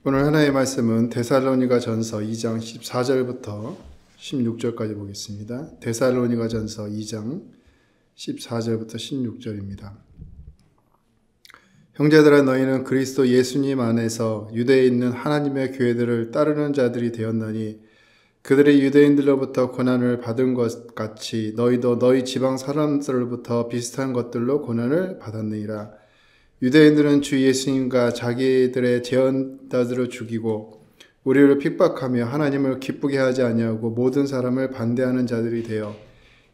오늘 하나의 말씀은 데살로니가 전서 2장 14절부터 16절까지 보겠습니다. 데살로니가 전서 2장 14절부터 16절입니다. 형제들아, 너희는 그리스도 예수님 안에서 유대에 있는 하나님의 교회들을 따르는 자들이 되었나니 그들이 유대인들로부터 고난을 받은 것 같이 너희도 너희 지방 사람들로부터 비슷한 것들로 고난을 받았느니라. 유대인들은 주 예수님과 자기들의 제언자들을 죽이고 우리를 핍박하며 하나님을 기쁘게 하지 아니하고 모든 사람을 반대하는 자들이 되어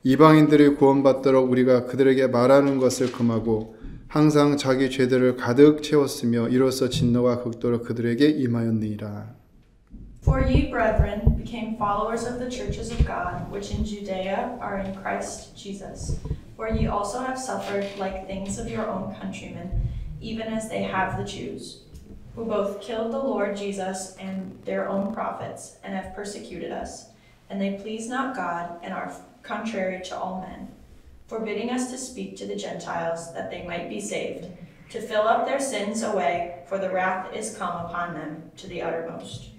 이방인들이 구원받도록 우리가 그들에게 말하는 것을 금하고 항상 자기 죄들을 가득 채웠으며 이로써 진노가 극도로 그들에게 임하였느니라. For ye, brethren, became followers of the churches of God, which in Judea are in Christ Jesus. For ye also have suffered like things of your own countrymen, even as they have the Jews, who both killed the Lord Jesus and their own prophets, and have persecuted us. And they please not God, and are contrary to all men, forbidding us to speak to the Gentiles, that they might be saved, to fill up their sins away, for the wrath is come upon them to the uttermost.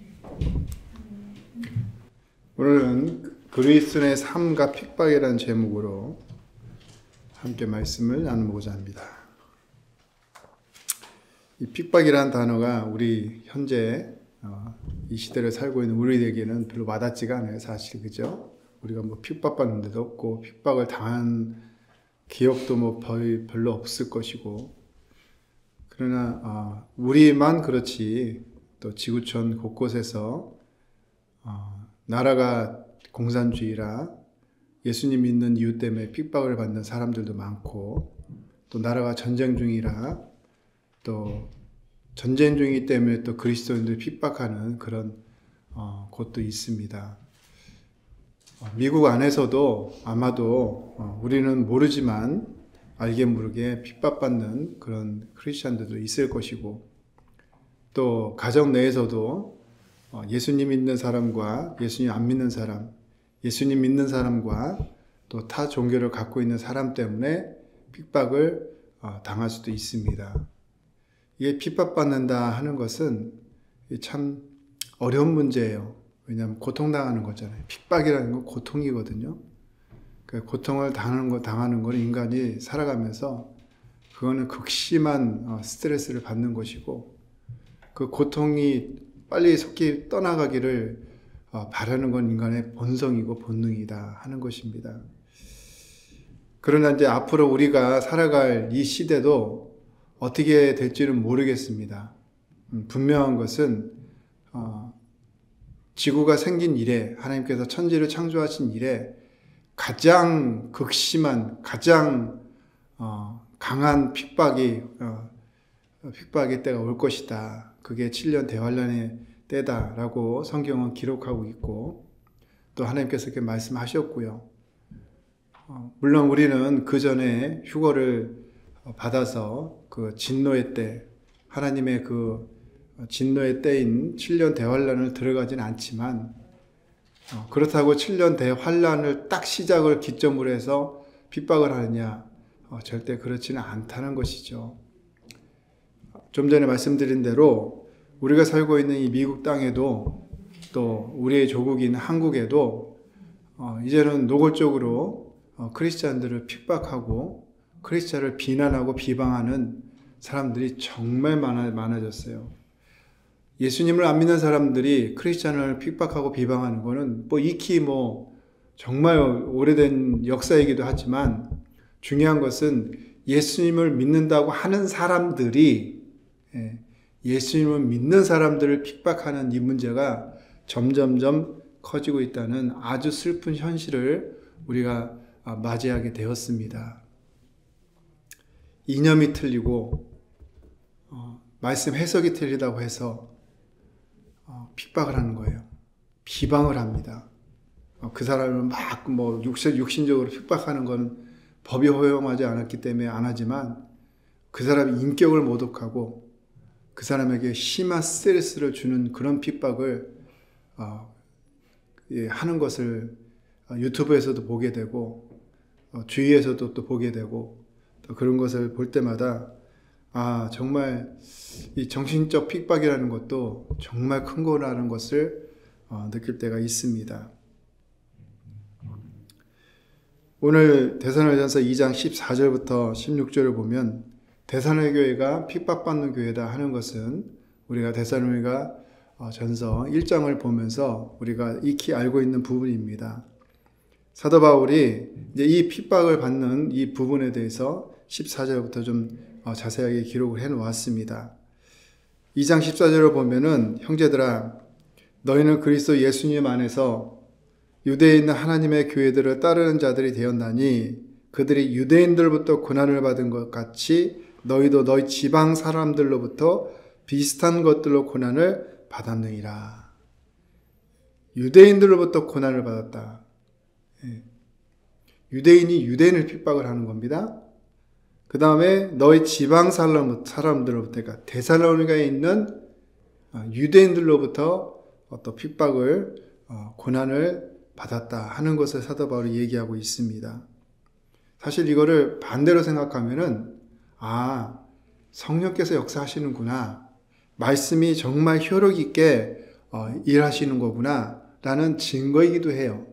오늘은 그리스도인의 삶과 핍박이라는 제목으로 함께 말씀을 나누고자 합니다. 이 핍박이라는 단어가 우리 현재 이 시대를 살고 있는 우리에게는 별로 와닿지가 않아요. 사실 그죠? 우리가 뭐 핍박받는 데도 없고 핍박을 당한 기억도 뭐 별로 없을 것이고, 그러나 우리만 그렇지 또 지구촌 곳곳에서 나라가 공산주의라 예수님 믿는 이유 때문에 핍박을 받는 사람들도 많고, 또 나라가 전쟁 중이라 또 전쟁 중이기 때문에 또 그리스도인들 핍박하는 그런 곳도 있습니다. 미국 안에서도 아마도 우리는 모르지만 알게 모르게 핍박받는 그런 크리스천들도 있을 것이고, 또 가정 내에서도 예수님 믿는 사람과 예수님 안 믿는 사람, 예수님 믿는 사람과 또 타 종교를 갖고 있는 사람 때문에 핍박을 당할 수도 있습니다. 이게 핍박받는다 하는 것은 참 어려운 문제예요. 왜냐하면 고통당하는 거잖아요. 핍박이라는 건 고통이거든요. 그 고통을 당하는 건 인간이 살아가면서 그거는 극심한 스트레스를 받는 것이고, 그 고통이 빨리 속히 떠나가기를 바라는 건 인간의 본성이고 본능이다 하는 것입니다. 그러나 이제 앞으로 우리가 살아갈 이 시대도 어떻게 될지는 모르겠습니다. 분명한 것은 지구가 생긴 이래, 하나님께서 천지를 창조하신 이래 가장 극심한, 가장 강한 핍박의 때가 올 것이다. 그게 7년 대환란의 때다라고 성경은 기록하고 있고, 또 하나님께서 그렇게 말씀하셨고요. 물론 우리는 그 전에 휴거를 받아서 그 진노의 때, 하나님의 그 진노의 때인 7년 대환란을 들어가진 않지만, 그렇다고 7년 대환란을 딱 시작을 기점으로 해서 핍박을 하느냐, 절대 그렇지는 않다는 것이죠. 좀 전에 말씀드린 대로 우리가 살고 있는 이 미국 땅에도 또 우리의 조국인 한국에도 이제는 노골적으로 크리스찬들을 핍박하고 크리스찬을 비난하고 비방하는 사람들이 정말 많아졌어요. 예수님을 안 믿는 사람들이 크리스찬을 핍박하고 비방하는 거는 익히 정말 오래된 역사이기도 하지만, 중요한 것은 예수님을 믿는다고 하는 사람들이 예수님을 믿는 사람들을 핍박하는 이 문제가 점점점 커지고 있다는 아주 슬픈 현실을 우리가 맞이하게 되었습니다. 이념이 틀리고 말씀 해석이 틀리다고 해서 핍박을 하는 거예요. 비방을 합니다. 그 사람을 막 육신적으로 핍박하는 건 법이 허용하지 않았기 때문에 안 하지만, 그 사람의 인격을 모독하고 그 사람에게 심한 스트레스를 주는 그런 핍박을 하는 것을 유튜브에서도 보게 되고 주위에서도 또 보게 되고, 또 그런 것을 볼 때마다 정말 이 정신적 핍박이라는 것도 정말 큰 거라는 것을 느낄 때가 있습니다. 오늘 데살로니가전서 2장 14절부터 16절을 보면 데살로니가 교회가 핍박받는 교회다 하는 것은 우리가 데살로니가 전서 1장을 보면서 우리가 익히 알고 있는 부분입니다. 사도 바울이 이제 이 핍박을 받는 이 부분에 대해서 14절부터 좀 자세하게 기록을 해 놓았습니다. 2장 14절을 보면은 형제들아 너희는 그리스도 예수님 안에서 유대에 있는 하나님의 교회들을 따르는 자들이 되었나니 그들이 유대인들로부터 고난을 받은 것 같이 너희도 너희 지방 사람들로부터 비슷한 것들로 고난을 받았느니라. 유대인들로부터 고난을 받았다. 유대인이 유대인을 핍박을 하는 겁니다. 그 다음에 너희 지방 사람들로부터, 그러니까 데살로니가에 있는 유대인들로부터 어떤 핍박을, 고난을 받았다 하는 것을 사도 바울이 얘기하고 있습니다. 사실 이거를 반대로 생각하면은, 성령께서 역사하시는구나. 말씀이 정말 효력 있게 일하시는 거구나. 라는 증거이기도 해요.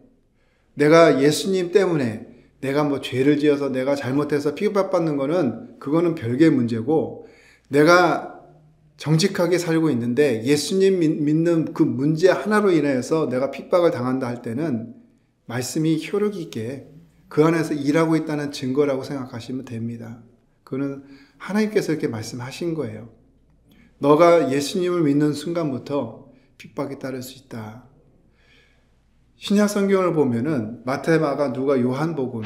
내가 예수님 때문에 내가 뭐 죄를 지어서 내가 잘못해서 핍박받는 거는 그거는 별개의 문제고 내가 정직하게 살고 있는데 예수님 믿는 그 문제 하나로 인해서 내가 핍박을 당한다 할 때는 말씀이 효력 있게 그 안에서 일하고 있다는 증거라고 생각하시면 됩니다. 그거는 하나님께서 이렇게 말씀하신 거예요. 너가 예수님을 믿는 순간부터 핍박이 따를 수 있다. 신약 성경을 보면은 마태, 마가, 누가, 요한복음,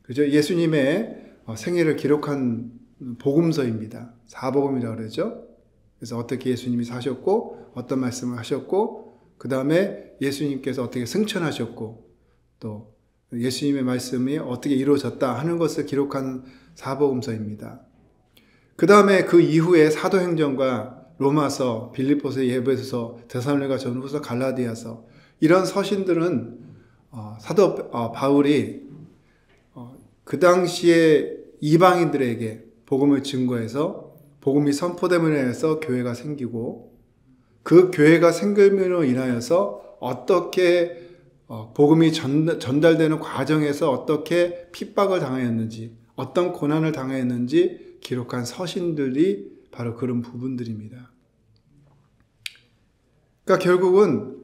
그죠? 예수님의 생애를 기록한 복음서입니다. 사복음이라고 그러죠. 그래서 어떻게 예수님이 사셨고, 어떤 말씀을 하셨고, 그 다음에 예수님께서 어떻게 승천하셨고, 또 예수님의 말씀이 어떻게 이루어졌다 하는 것을 기록한 사복음서입니다. 그 다음에 그 이후에 사도행전과 로마서, 빌립보서, 에베소서, 데살로니가 전후서, 갈라디아서 이런 서신들은 사도 바울이 그 당시에 이방인들에게 복음을 증거해서 복음이 선포됨으로 인해서 교회가 생기고 그 교회가 생김으로 인하여서 어떻게 복음이 전달되는 과정에서 어떻게 핍박을 당하였는지 어떤 고난을 당하였는지 기록한 서신들이 바로 그런 부분들입니다. 그러니까 결국은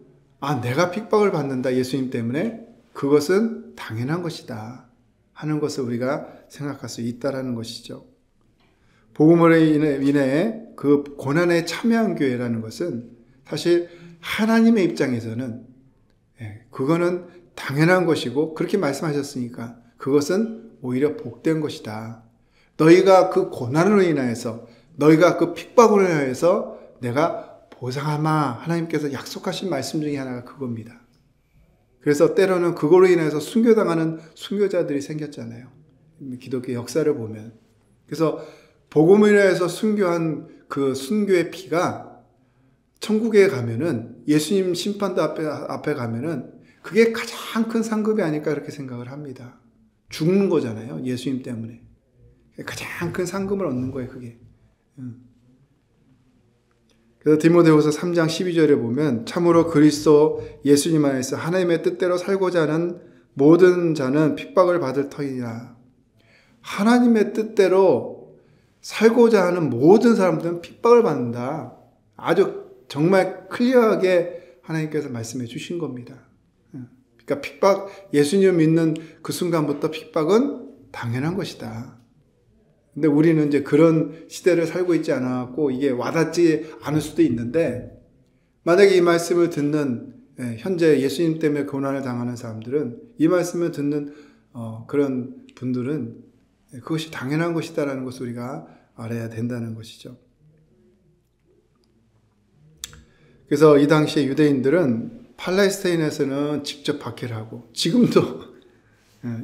내가 픽박을 받는다 예수님 때문에 그것은 당연한 것이다 하는 것을 우리가 생각할 수 있다라는 것이죠. 복음으로 인해 그 고난에 참여한 교회라는 것은 사실 하나님의 입장에서는 그거는 당연한 것이고 그렇게 말씀하셨으니까 그것은 오히려 복된 것이다. 너희가 그 고난으로 인하여서 너희가 그 핍박으로 인하여서 내가 보상하마 하나님께서 약속하신 말씀 중에 하나가 그겁니다. 그래서 때로는 그걸로 인해서 순교당하는 순교자들이 생겼잖아요. 기독교 역사를 보면. 그래서 복음으로 인해서 순교한 그 순교의 피가 천국에 가면은 예수님 심판대 앞에 가면은 그게 가장 큰 상급이 아닐까 그렇게 생각을 합니다. 죽는 거잖아요. 예수님 때문에. 가장 큰 상급을 얻는 거예요. 그게. 그래서 디모데후서 3장 12절에 보면 참으로 그리스도 예수님 안에서 하나님의 뜻대로 살고자 하는 모든 자는 핍박을 받을 터이니라. 하나님의 뜻대로 살고자 하는 모든 사람들은 핍박을 받는다. 아주 정말 클리어하게 하나님께서 말씀해 주신 겁니다. 그러니까 핍박, 예수님을 믿는 그 순간부터 핍박은 당연한 것이다. 근데 우리는 이제 그런 시대를 살고 있지 않았고 이게 와닿지 않을 수도 있는데 만약에 이 말씀을 듣는 현재 예수님 때문에 고난을 당하는 사람들은 이 말씀을 듣는 그런 분들은 그것이 당연한 것이다라는 것을 우리가 알아야 된다는 것이죠. 그래서 이 당시에 유대인들은 팔레스타인에서는 직접 박해를 하고 지금도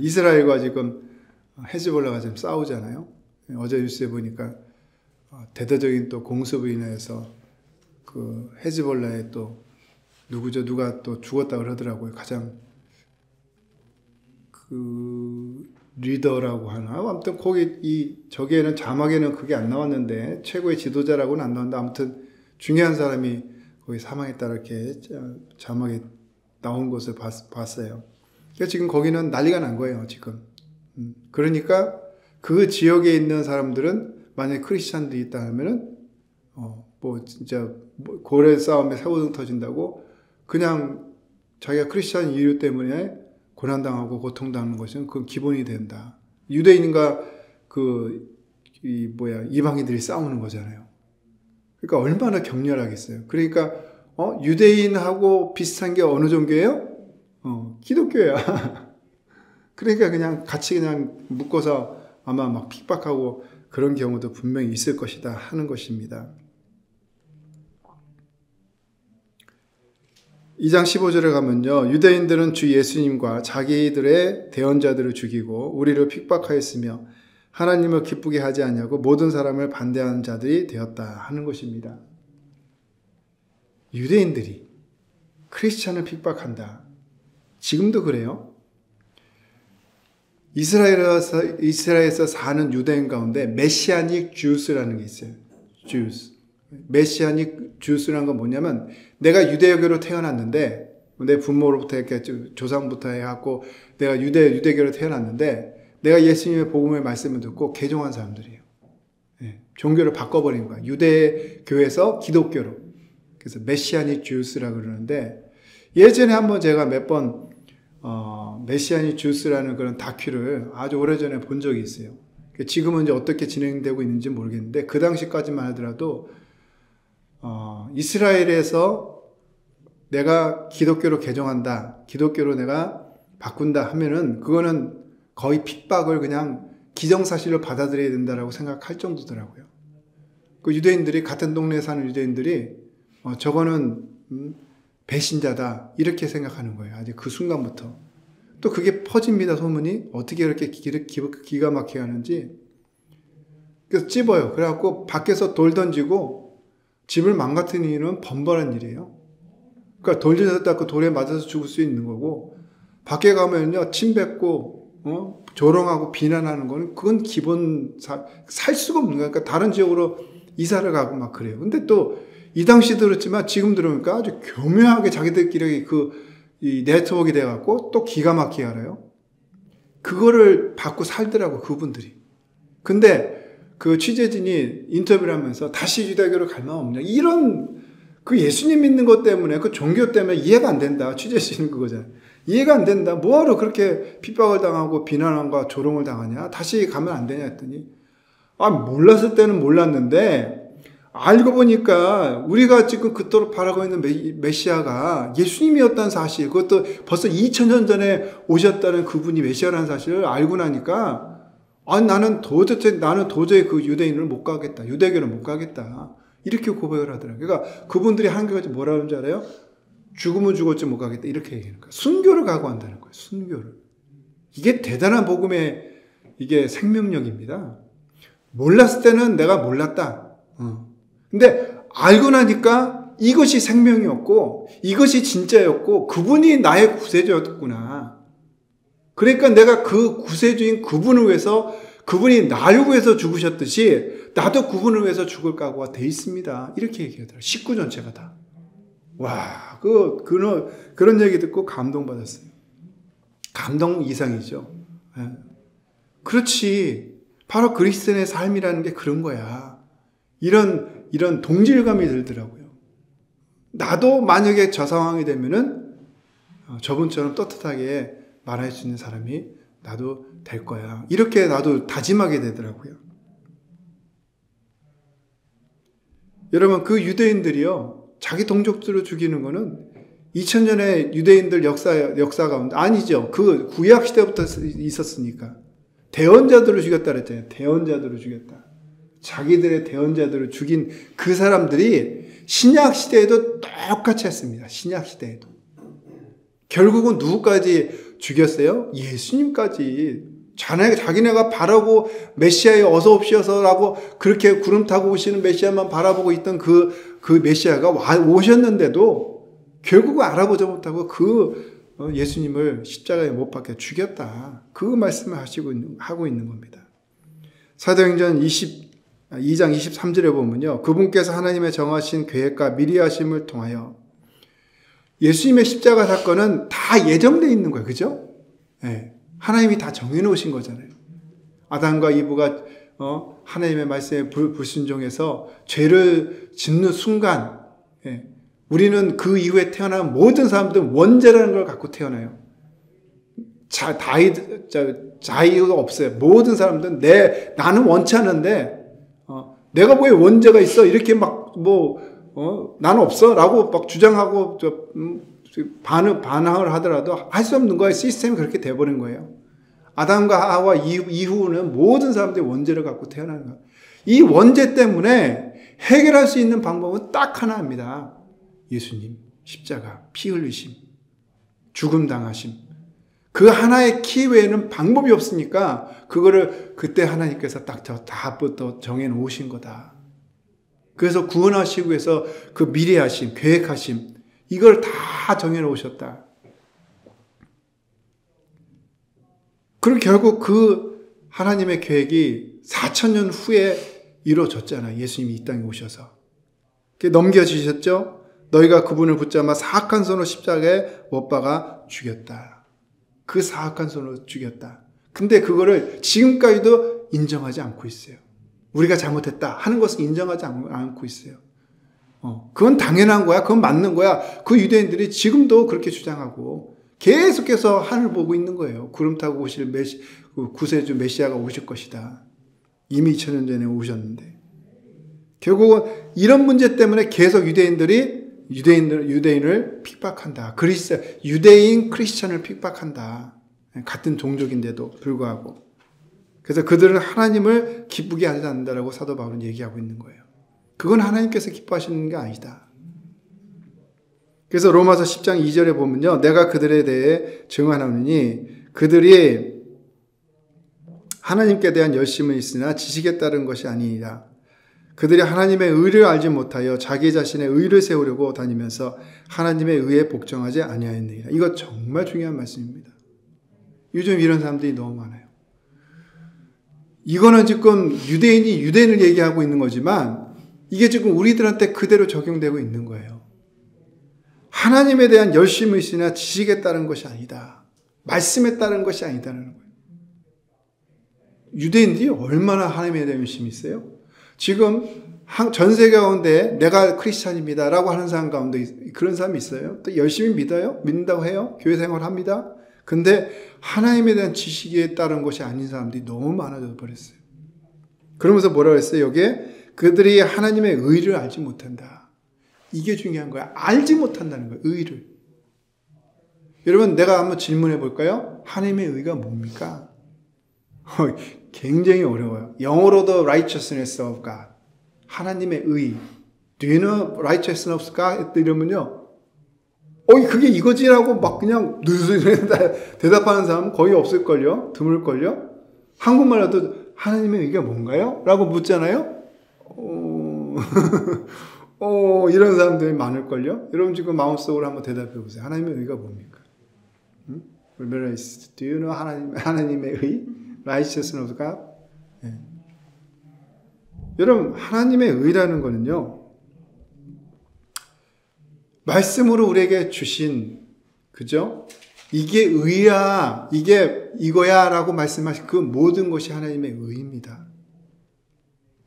이스라엘과 지금 헤즈볼라가 지금 싸우잖아요. 어제 뉴스에 보니까 대대적인 또 공습으로 인해서 그 헤즈볼라에 또 누가 또 죽었다고 그러더라고요. 가장 그 리더라고 하나? 아무튼 거기 저기에는 자막에는 그게 안 나왔는데 최고의 지도자라고는 안 나왔는데 아무튼 중요한 사람이 거기 사망했다 이렇게 자막에 나온 것을 봤어요. 그러니까 지금 거기는 난리가 난 거예요, 지금. 그러니까 그 지역에 있는 사람들은 만약에 크리스찬들이 있다 하면은 뭐 진짜 고래 싸움에 새우등 터진다고 그냥 자기가 크리스찬 이유 때문에 고난당하고 고통당하는 것은 그건 기본이 된다. 유대인과 이방인들이 싸우는 거잖아요. 그러니까 얼마나 격렬하겠어요. 그러니까 유대인하고 비슷한 게 어느 종교예요? 기독교야. 그러니까 그냥 같이 그냥 묶어서 아마 막 핍박하고 그런 경우도 분명히 있을 것이다 하는 것입니다. 2장 15절에 가면요. 유대인들은 주 예수님과 자기들의 대언자들을 죽이고 우리를 핍박하였으며 하나님을 기쁘게 하지 않냐고 모든 사람을 반대하는 자들이 되었다 하는 것입니다. 유대인들이 크리스찬을 픽박한다. 지금도 그래요. 이스라엘에서 사는 유대인 가운데 메시아닉 주스라는 게 있어요. 주스. 메시아닉 주스라는 건 뭐냐면 내가 유대교로 태어났는데 내 부모로부터 이렇게 조상부터 해갖고 내가 유대교로 태어났는데 내가 예수님의 복음의 말씀을 듣고 개종한 사람들이에요. 네, 종교를 바꿔버린 거야. 유대교에서 기독교로. 그래서 메시아닉 주스라고 그러는데 예전에 한번 제가 몇 번 메시아닉 주스라는 그런 다큐를 아주 오래전에 본 적이 있어요. 지금은 이제 어떻게 진행되고 있는지 모르겠는데 그 당시까지만 하더라도 이스라엘에서 내가 기독교로 개종한다, 기독교로 내가 바꾼다 하면은 그거는 거의 핍박을 그냥 기정사실로 받아들여야 된다라고 생각할 정도더라고요. 그 유대인들이 같은 동네에 사는 유대인들이 저거는 배신자다 이렇게 생각하는 거예요. 아직 그 순간부터. 또 그게 퍼집니다. 소문이 어떻게 그렇게 기가 막히게 하는지. 그래서 찝어요. 그래갖고 밖에서 돌 던지고 집을 망가뜨리는 일은 번번한 일이에요. 그러니까 돌 던졌다 그 돌에 맞아서 죽을 수 있는 거고 밖에 가면요 침 뱉고 조롱하고 비난하는 거는 그건 기본 살 수가 없는 거예요. 그러니까 다른 지역으로 이사를 가고 막 그래요. 근데 또 이 당시 들었지만 지금 들으니까 아주 교묘하게 자기들끼리 이 네트워크가 돼갖고 또 기가 막히게 알아요. 그거를 받고 살더라고 그분들이. 근데 그 취재진이 인터뷰를 하면서 다시 유대교로 갈 마음 없냐 이런 그 예수님 믿는 것 때문에 그 종교 때문에 이해가 안 된다. 취재진은 그거잖아요. 이해가 안 된다. 뭐하러 그렇게 핍박을 당하고 비난과 조롱을 당하냐. 다시 가면 안 되냐 했더니 몰랐을 때는 몰랐는데 알고 보니까 우리가 지금 그토록 바라고 있는 메시아가 예수님이었다는 사실, 그것도 벌써 2000년 전에 오셨다는 그분이 메시아라는 사실을 알고 나니까 나는 도저히 그 유대인을 못 가겠다. 유대교를 못 가겠다. 이렇게 고백을 하더라고요. 그러니까 그분들이 한 가지 뭐라 하는지 알아요? 죽으면 죽었지 못 가겠다. 이렇게 얘기하는 거예요. 순교를 각오한다는 거예요. 순교를. 이게 대단한 복음의 이게 생명력입니다. 몰랐을 때는 내가 몰랐다. 근데 알고 나니까 이것이 생명이었고 이것이 진짜였고 그분이 나의 구세주였구나. 그러니까 내가 그 구세주인 그분을 위해서 그분이 나를 위해서 죽으셨듯이 나도 그분을 위해서 죽을 각오가 돼 있습니다. 이렇게 얘기하더라고요. 식구 전체가 다. 와, 그런 얘기 듣고 감동받았어요. 감동 이상이죠. 그렇지. 바로 그리스도인의 삶이라는 게 그런 거야. 이런 동질감이 들더라고요. 나도 만약에 저 상황이 되면은 저분처럼 떳떳하게 말할 수 있는 사람이 나도 될 거야. 이렇게 나도 다짐하게 되더라고요. 여러분, 그 유대인들이요, 자기 동족들을 죽이는 거는 2000년의 유대인들 역사 가운데 아니죠. 그 구약 시대부터 있었으니까. 대언자들을 죽였다 그랬잖아요. 대언자들을 죽였다. 자기들의 대언자들을 죽인 그 사람들이 신약 시대에도 똑같이 했습니다. 신약 시대에도. 결국은 누구까지 죽였어요? 예수님까지. 자기네가 바라고 메시아에 어서 옵시어서라고 그렇게 구름 타고 오시는 메시아만 바라보고 있던 그 메시아가 오셨는데도 결국은 알아보지 못하고 그 예수님을 십자가에 못 박혀 죽였다. 그 말씀을 하고 있는 겁니다. 사도행전 2장 23절에 보면요. 그분께서 하나님의 정하신 계획과 미리 하심을 통하여 예수님의 십자가 사건은 다 예정되어 있는 거예요. 그죠? 네. 하나님이 다 정해놓으신 거잖아요. 아담과 이브가 하나님의 말씀에 불순종해서 죄를 짓는 순간 우리는 그 이후에 태어난 모든 사람들은 원죄라는 걸 갖고 태어나요. 자의가 없어요. 모든 사람들은 나는 원치 않는데 내가 왜 원죄가 있어? 이렇게 나는 없어? 라고 막 주장하고 반항을 하더라도 할 수 없는 거예요. 시스템이 그렇게 돼버린 거예요. 아담과 하와 이후는 모든 사람들이 원죄를 갖고 태어나는 거예요. 이 원죄 때문에 해결할 수 있는 방법은 딱 하나입니다. 예수님, 십자가, 피 흘리심, 죽음 당하심. 그 하나의 키 외에는 방법이 없으니까 그거를 그때 하나님께서 딱 다부터 정해 놓으신 거다. 그래서 구원하시고 해서 그 미래하심, 계획하심, 이걸 다 정해 놓으셨다. 그리고 결국 그 하나님의 계획이 4,000년 후에 이루어졌잖아요. 예수님이 이 땅에 오셔서. 넘겨주셨죠? 너희가 그분을 붙잡아 사악한 손으로 십자가에 못 박아 죽였다. 그 사악한 손으로 죽였다. 근데 그거를 지금까지도 인정하지 않고 있어요. 우리가 잘못했다 하는 것을 인정하지 않고 있어요. 그건 당연한 거야. 그건 맞는 거야. 그 유대인들이 지금도 그렇게 주장하고 계속해서 하늘 보고 있는 거예요. 구름 타고 오실 구세주 메시아가 오실 것이다. 이미 2000년 전에 오셨는데. 결국은 이런 문제 때문에 계속 유대인을 핍박한다. 유대인 크리스천을 핍박한다. 같은 종족인데도 불구하고. 그래서 그들은 하나님을 기쁘게 하지 않는다라고 사도 바울은 얘기하고 있는 거예요. 그건 하나님께서 기뻐하시는 게 아니다. 그래서 로마서 10장 2절에 보면요. 내가 그들에 대해 증언하노니 그들이 하나님께 대한 열심은 있으나 지식에 따른 것이 아니니라. 그들이 하나님의 의를 알지 못하여 자기 자신의 의를 세우려고 다니면서 하나님의 의에 복종하지 아니하였느니라. 이거 정말 중요한 말씀입니다. 요즘 이런 사람들이 너무 많아요. 이거는 지금 유대인이 유대인을 얘기하고 있는 거지만 이게 지금 우리들한테 그대로 적용되고 있는 거예요. 하나님에 대한 열심이 있으나 지식에 따른 것이 아니다. 말씀에 따른 것이 아니다라는 거예요. 유대인들이 얼마나 하나님에 대한 열심이 있어요? 지금 전 세계 가운데 내가 크리스찬입니다 라고 하는 사람 가운데 그런 사람이 있어요. 또 열심히 믿는다고 해요. 교회 생활합니다. 근데 하나님에 대한 지식에 따른 것이 아닌 사람들이 너무 많아져 버렸어요. 그러면서 뭐라고 했어요? 여기에 그들이 하나님의 의를 알지 못한다. 이게 중요한 거야. 알지 못한다는 거예요. 의를. 여러분 내가 한번 질문해 볼까요? 하나님의 의가 뭡니까? 굉장히 어려워요. 영어로도 righteousness of God. 하나님의 의. Do you know righteousness of God? 이러면요. 그게 이거지라고 막 그냥 대답하는 사람은 거의 없을걸요? 드물걸요? 한국말로도 하나님의 의가 뭔가요? 라고 묻잖아요? 이런 사람들이 많을걸요? 여러분 지금 마음속으로 한번 대답해 보세요. 하나님의 의가 뭡니까? Do you know 하나님의 의? Righteousness of God? 네. 여러분 하나님의 의라는 거는요. 말씀으로 우리에게 주신 그죠? 이게 의야, 이거야 라고 말씀하신 그 모든 것이 하나님의 의입니다.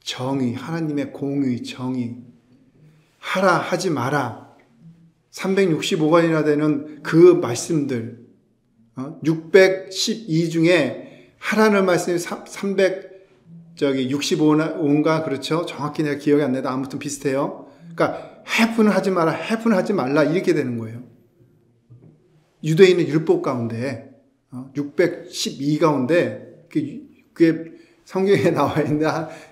정의, 하나님의 공의, 정의. 하라, 하지 마라. 365권이나 되는 그 말씀들. 612 중에 하라는 말씀이 365인가 그렇죠? 정확히 내가 기억이 안 나도 아무튼 비슷해요. 그러니까 해프는 하지 마라, 해프는 하지 말라 이렇게 되는 거예요. 유대인의 율법 가운데 612 가운데 그게 성경에 나와 있는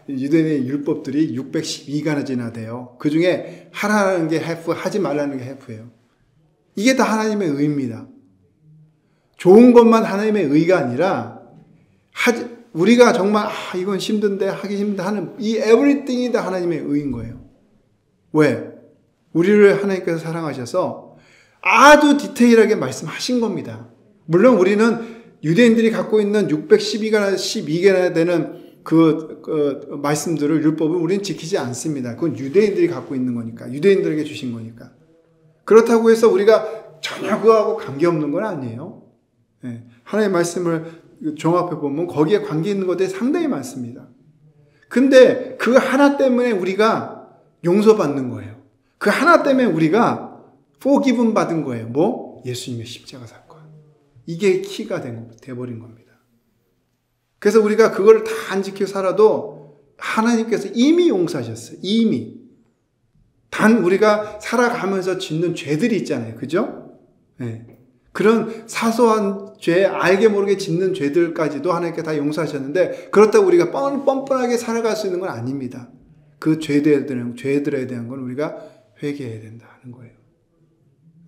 유대인의 율법들이 612가지나 돼요. 그 중에 하라는 게 해프, 하지 말라는 게 해프예요. 이게 다 하나님의 의입니다. 좋은 것만 하나님의 의가 아니라 우리가 정말 이건 힘든데 하기 힘들다 하는 이 everything이 다 하나님의 의인 거예요. 왜? 우리를 하나님께서 사랑하셔서 아주 디테일하게 말씀하신 겁니다. 물론 우리는 유대인들이 갖고 있는 612개나 되는 그 말씀들을, 율법을 우리는 지키지 않습니다. 그건 유대인들이 갖고 있는 거니까, 유대인들에게 주신 거니까. 그렇다고 해서 우리가 전혀 그거하고 관계없는 건 아니에요. 네. 하나님의 말씀을 종합해 보면 거기에 관계 있는 것들이 상당히 많습니다. 근데 그 하나 때문에 우리가 용서받는 거예요. 그 하나 때문에 우리가 forgiven 받은 거예요. 뭐? 예수님의 십자가 사건. 이게 키가 돼버린 겁니다. 그래서 우리가 그걸 다 안 지키고 살아도 하나님께서 이미 용서하셨어요. 이미. 단 우리가 살아가면서 짓는 죄들이 있잖아요. 그죠? 네. 그런 사소한 죄, 알게 모르게 짓는 죄들까지도 하나님께 다 용서하셨는데, 그렇다고 우리가 뻔뻔하게 살아갈 수 있는 건 아닙니다. 그 죄들에 대한 건 우리가 회개해야 된다는 거예요.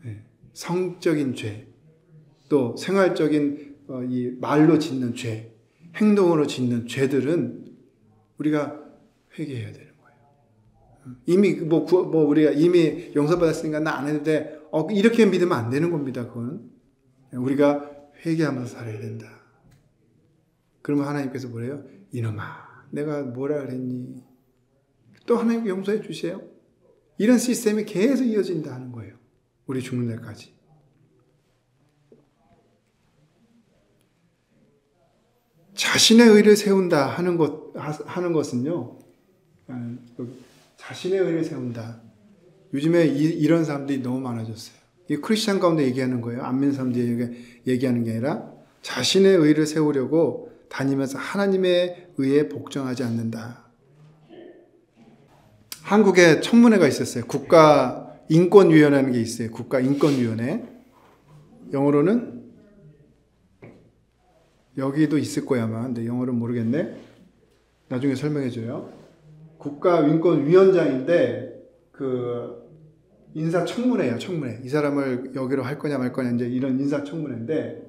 네. 성적인 죄, 또 생활적인 이 말로 짓는 죄, 행동으로 짓는 죄들은 우리가 회개해야 되는 거예요. 이미 우리가 이미 용서받았으니까 나 안 해도 돼. 이렇게 믿으면 안 되는 겁니다. 그건 우리가 회개하면서 살아야 된다. 그러면 하나님께서 뭐래요? 이놈아, 내가 뭐라 그랬니? 또 하나님께 용서해 주세요. 이런 시스템이 계속 이어진다 하는 거예요. 우리 죽는 날까지. 자신의 의를 세운다 하는 것은요, 자신의 의를 세운다. 요즘에 이런 사람들이 너무 많아졌어요. 이 크리스찬 가운데 얘기하는 거예요. 안 믿는 사람들이 얘기하는 게 아니라 자신의 의를 세우려고 다니면서 하나님의 의에 복종하지 않는다. 한국에 청문회가 있었어요. 국가인권위원회라는 게 있어요. 국가인권위원회. 영어로는 여기도 있을 거야 아마. 근데 영어로는 모르겠네. 나중에 설명해줘요. 국가인권위원장인데 그 인사청문회예요. 청문회. 이 사람을 여기로 할 거냐 말 거냐 이제 이런 인사청문회인데,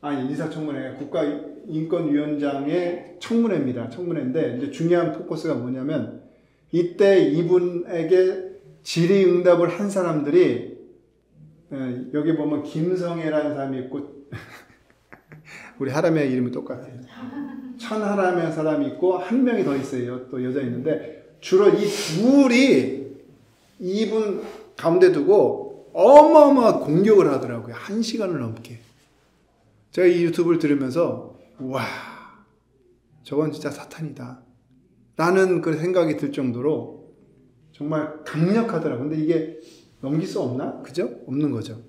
아니 인사청문회, 국가인권위원장의 청문회입니다. 청문회인데 이제 중요한 포커스가 뭐냐면, 이때 이분에게 질의응답을 한 사람들이, 여기 보면 김성애라는 사람이 있고 우리 하람의 이름이 똑같아요. 천하람의 사람이 있고 한 명이 더 있어요. 또 여자 있는데, 주로 이 둘이 이분 가운데 두고 어마어마한 공격을 하더라고요. 1시간을 넘게. 제가 이 유튜브를 들으면서 와, 저건 진짜 사탄이다 라는 그 생각이 들 정도로 정말 강력하더라고요. 근데 이게 넘길 수 없나? 그죠? 없는 거죠.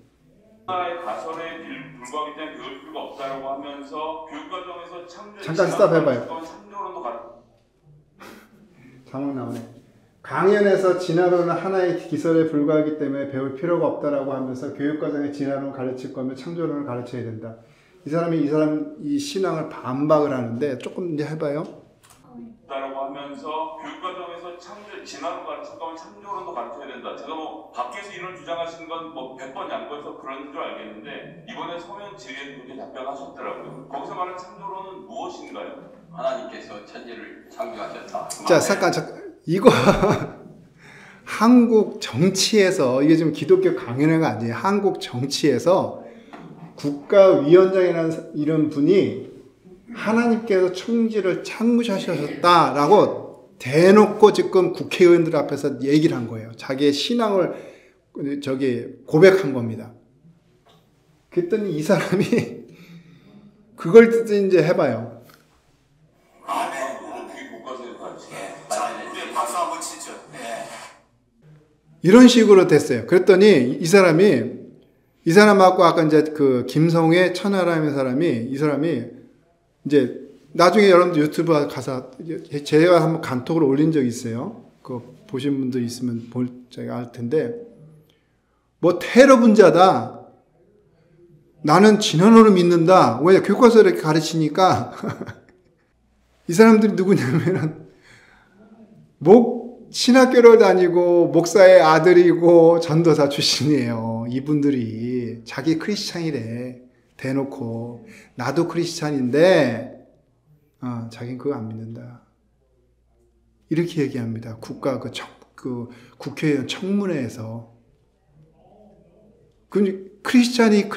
가설에 불구하기 때문에 배울 필요가 없다라고 하면서 교육과정에서 잠깐 스탑 해봐요. 자막 나오네. 강연에서 진화론은 하나의 기설에 불과하기 때문에 배울 필요가 없다라고 하면서 교육과정에 진화론을 가르칠 거면 창조론을 가르쳐야 된다. 이 신앙을 반박을 하는데, 조금 이제 해봐요. 라고 하면서 교육과정에서 진화론 가르칠 거면 창조론도 가르쳐야 된다. 제가 뭐 밖에서 이런 주장하시는 건 뭐 100번 양보해서 그런 줄 알겠는데, 이번에 서면 질의에 그렇게 답변하셨더라고요. 거기서 말하는 창조론은 무엇인가요? 하나님께서 천지를 창조하셨다. 자, 잠깐 이거 한국 정치에서, 이게 지금 기독교 강연회가 아니에요. 한국 정치에서 국가위원장이라는 이런 분이 하나님께서 천지를 창조하셨다라고 대놓고 지금 국회의원들 앞에서 얘기를 한 거예요. 자기의 신앙을 고백한 겁니다. 그랬더니 이 사람이 그걸 이제 해봐요. 이런 식으로 됐어요. 그랬더니 이 사람하고 아까 이제 그 김성애 천하람의 이 사람이 이제 나중에 여러분들 유튜브 가서 제가 한번 간톡으로 올린 적이 있어요. 그거 보신 분들 있으면 제가 알 텐데, 뭐 테러 분자다. 나는 진화론을 믿는다. 왜 교과서를 이렇게 가르치니까 이 사람들이 누구냐면은 신학교를 다니고 목사의 아들이고 전도사 출신이에요. 이분들이 자기 크리스찬이래. 대놓고 나도 크리스찬인데 자기는 그거 안 믿는다. 이렇게 얘기합니다. 국회의원 청문회에서. 크리스찬이,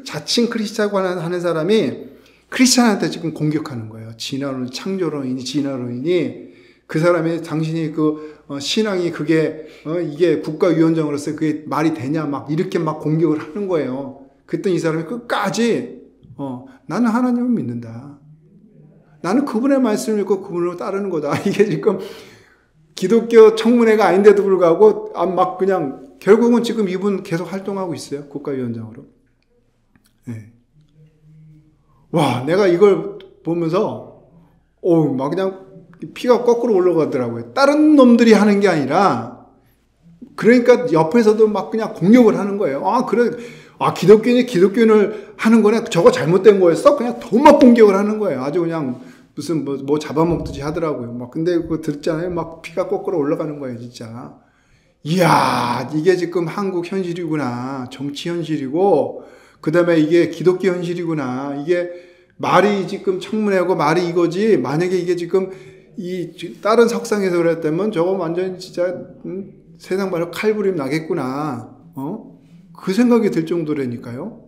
자칭 크리스찬이라고 하는 사람이 크리스찬한테 지금 공격하는 거예요. 창조론인이, 진화론인이 그 사람이 당신이 신앙이 이게 국가위원장으로서 그게 말이 되냐 막 이렇게 막 공격을 하는 거예요. 그랬더니 이 사람이 끝까지 나는 하나님을 믿는다. 나는 그분의 말씀을 믿고 그분을 따르는 거다. 이게 지금 기독교 청문회가 아닌데도 불구하고 막 그냥 결국은 지금 이분 계속 활동하고 있어요. 국가위원장으로. 네. 와, 내가 이걸 보면서 막 그냥 피가 거꾸로 올라가더라고요. 다른 놈들이 하는 게 아니라 그러니까 옆에서도 막 그냥 공격을 하는 거예요. 기독교인을 하는 거네. 저거 잘못된 거였어? 그냥 더 막 공격을 하는 거예요. 아주 그냥 무슨 뭐 잡아먹듯이 하더라고요. 막 근데 그거 듣잖아요. 막 피가 거꾸로 올라가는 거예요, 진짜. 이야, 이게 지금 한국 현실이구나. 정치 현실이고, 그 다음에 이게 기독교 현실이구나. 이게 말이 지금 청문회하고 말이 이거지. 만약에 이게 지금 다른 석상에서 그랬다면 저거 완전 진짜 세상 말로 칼부림 나겠구나. 그 생각이 들 정도라니까요.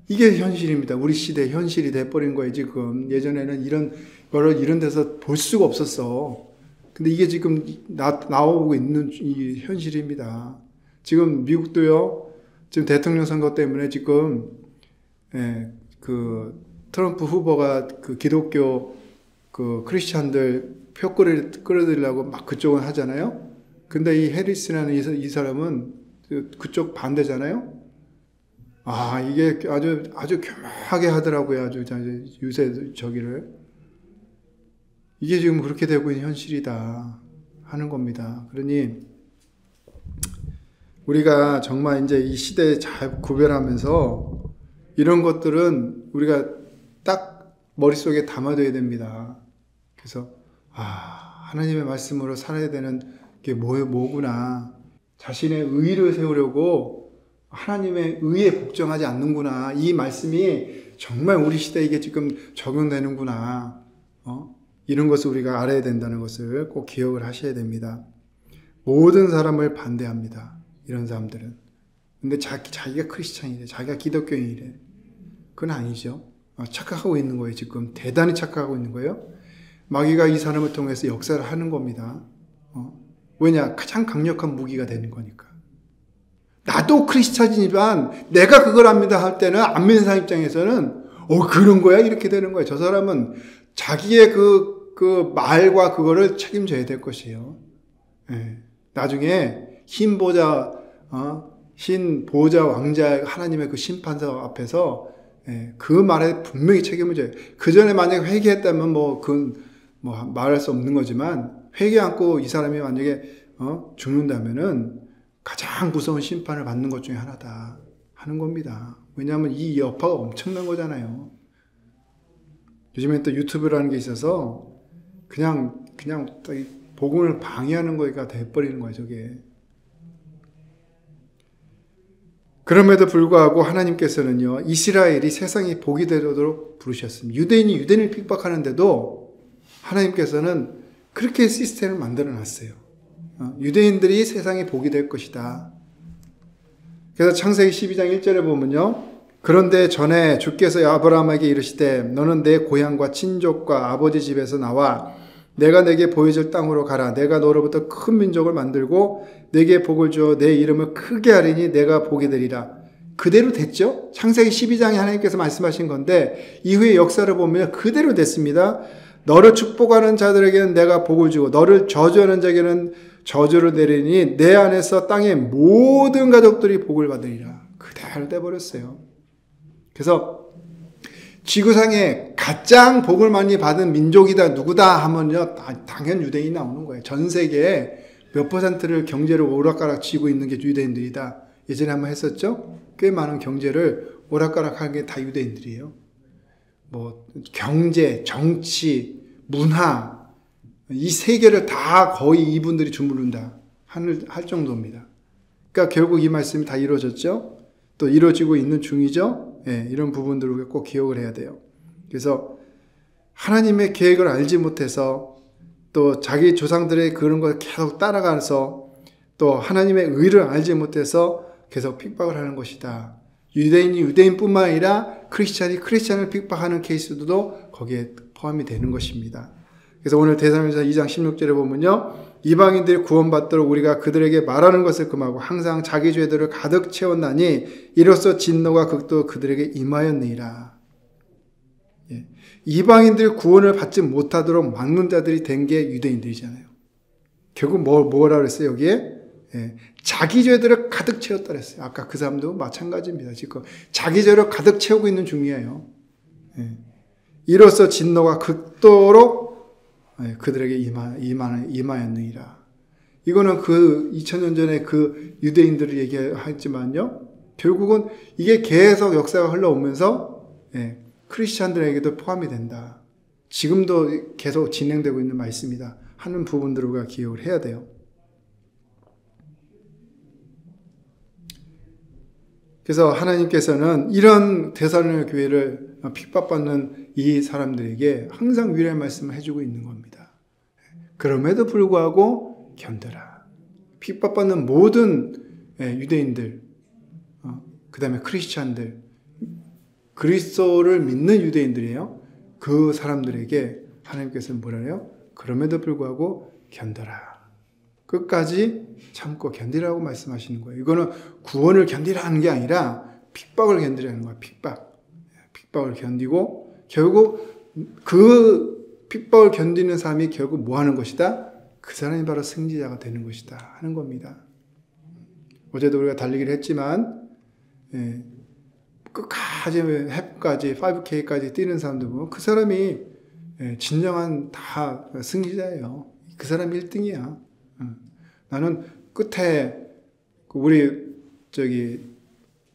이게 현실입니다. 우리 시대 현실이 돼버린 거예요, 지금. 예전에는 이런 데서 볼 수가 없었어. 근데 이게 지금 나오고 있는 이 현실입니다. 지금 미국도요, 지금 대통령 선거 때문에 지금, 트럼프 후보가 기독교 크리스찬들 표 끌어들이려고 막 그쪽은 하잖아요. 근데 이 해리스라는 이 사람은 그쪽 반대잖아요. 이게 아주 교묘하게 하더라고요. 아주 유세 저기를. 이게 지금 그렇게 되고 있는 현실이다 하는 겁니다. 그러니 우리가 정말 이제 이 시대에 잘 구별하면서 이런 것들은 우리가 딱 머릿속에 담아둬야 됩니다. 그래서 하나님의 말씀으로 살아야 되는 게 뭐구나. 자신의 의를 세우려고 하나님의 의에 복종하지 않는구나. 이 말씀이 정말 우리 시대에 이게 지금 적용되는구나. 이런 것을 우리가 알아야 된다는 것을 꼭 기억을 하셔야 됩니다. 모든 사람을 반대합니다. 이런 사람들은. 근데 자기가 크리스찬이래. 자기가 기독교인이래. 그건 아니죠. 착각하고 있는 거예요. 지금 대단히 착각하고 있는 거예요. 마귀가 이 사람을 통해서 역사를 하는 겁니다. 왜냐? 가장 강력한 무기가 되는 거니까. 나도 크리스찬이지만 내가 그걸 압니다 할 때는 안 믿는 사람 입장에서는 그런 거야? 이렇게 되는 거예요. 저 사람은 자기의 그 말과 그거를 책임져야 될 것이에요. 나중에 흰 보좌 왕자 하나님의 그 심판사 앞에서 그 말에 분명히 책임을 져요. 그 전에 만약에 회개했다면 말할 수 없는 거지만 회개 않고 이 사람이 만약에 죽는다면은 가장 무서운 심판을 받는 것 중에 하나다 하는 겁니다. 왜냐하면 이 여파가 엄청난 거잖아요. 요즘에 또 유튜브라는 게 있어서 그냥 복음을 방해하는 거가 돼버리는 거예요, 저게. 그럼에도 불구하고 하나님께서는요, 이스라엘이 세상이 복이 되도록 부르셨습니다. 유대인이 유대인을 핍박하는데도 하나님께서는 그렇게 시스템을 만들어 놨어요. 유대인들이 세상에 복이 될 것이다. 그래서 창세기 12장 1절에 보면요. 그런데 전에 주께서 아브라함에게 이르시되 너는 내 고향과 친족과 아버지 집에서 나와 내가 내게 보여줄 땅으로 가라. 내가 너로부터 큰 민족을 만들고 내게 복을 주어 내 이름을 크게 하리니 내가 복이 되리라. 그대로 됐죠? 창세기 12장에 하나님께서 말씀하신 건데 이후의 역사를 보면 그대로 됐습니다. 너를 축복하는 자들에게는 내가 복을 주고 너를 저주하는 자에게는 저주를 내리니 내 안에서 땅의 모든 가족들이 복을 받으리라. 그대로 돼버렸어요. 그래서 지구상에 가장 복을 많이 받은 민족이다 누구다 하면요, 당연 유대인이 나오는 거예요. 전 세계에 몇 퍼센트를 경제를 오락가락치고 있는 게 유대인들이다. 예전에 한번 했었죠? 꽤 많은 경제를 오락가락하는 게 다 유대인들이에요. 경제, 정치, 문화 이 세 개를 다 거의 이분들이 주무른다 할 정도입니다. 그러니까 결국 이 말씀이 다 이루어졌죠? 또 이루어지고 있는 중이죠? 이런 부분들을 꼭 기억을 해야 돼요. 그래서 하나님의 계획을 알지 못해서 또 자기 조상들의 그런 걸 계속 따라가서 또 하나님의 의를 알지 못해서 계속 핍박을 하는 것이다. 유대인이 유대인뿐만 아니라 크리스찬이 크리스찬을 핍박하는 케이스도 거기에 포함이 되는 것입니다. 그래서 오늘 데살로니가서 2장 16절에 보면요, 이방인들이 구원받도록 우리가 그들에게 말하는 것을 금하고 항상 자기 죄들을 가득 채웠나니 이로써 진노가 극도 그들에게 임하였느니라. 예. 이방인들 구원을 받지 못하도록 막는 자들이 된 게 유대인들이잖아요. 결국 뭐라 그랬어요 여기에? 예. 자기 죄들을 가득 채웠다 그랬어요. 아까 그 사람도 마찬가지입니다. 지금 자기 죄를 가득 채우고 있는 중이에요. 예. 이로써 진노가 극도로 그들에게 임하였느니라. 이거는 그 2000년 전에 그 유대인들을 얘기하지만요, 결국은 이게 계속 역사가 흘러오면서 크리스찬들에게도 포함이 된다. 지금도 계속 진행되고 있는 말씀이다 하는 부분들을 우리가 기억을 해야 돼요. 그래서 하나님께서는 이런 데살로니가 교회를 핍박받는 이 사람들에게 항상 위로의 말씀을 해주고 있는 겁니다. 그럼에도 불구하고 견뎌라. 핍박받는 모든 유대인들, 그 다음에 크리스찬들, 그리스도를 믿는 유대인들이에요. 그 사람들에게 하나님께서는 뭐라 해요? 그럼에도 불구하고 견뎌라. 끝까지 참고 견디라고 말씀하시는 거예요. 이거는 구원을 견디라는 게 아니라 핍박을 견디라는 거예요. 핍박을 견디고 결국 그 핍박을 견디는 사람이 결국 뭐 하는 것이다? 그 사람이 바로 승리자가 되는 것이다 하는 겁니다. 어제도 우리가 달리기를 했지만 끝까지 해프까지 5K까지 뛰는 사람들 보면 그 사람이 진정한 다 승리자예요. 그 사람이 1등이야. 나는 끝에 우리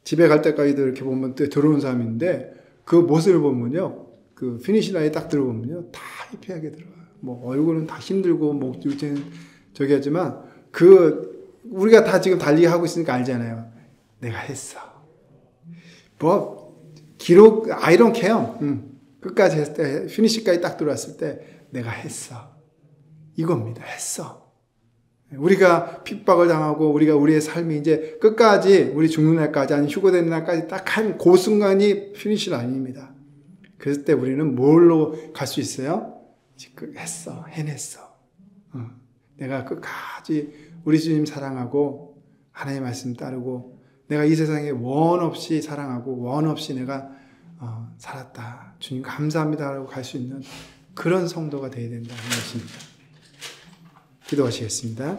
집에 갈 때까지도 이렇게 보면 들어오는 사람이 있는데 그 모습을 보면요, 그 피니시 라인에 딱 들어보면요, 다 해피하게 들어가요. 뭐 얼굴은 다 힘들고 목 저기 하지만 우리가 다 지금 달리기 하고 있으니까 알잖아요. 내가 했어. 뭐 기록 I don't care. 끝까지 했을 때 피니시까지 딱 들어왔을 때 내가 했어. 이겁니다. 했어. 우리가 핍박을 당하고 우리의 삶이 이제 끝까지 우리 죽는 날까지 아니 휴거되는 날까지 딱 한 그 순간이 피니시 라인입니다. 그럴 때 우리는 뭘로 갈 수 있어요? 했어. 해냈어. 내가 끝까지 우리 주님 사랑하고 하나님의 말씀 따르고 내가 이 세상에 원 없이 사랑하고 원 없이 내가 살았다. 주님 감사합니다 라고 갈 수 있는 그런 성도가 되어야 된다는 것입니다. 기도하시겠습니다.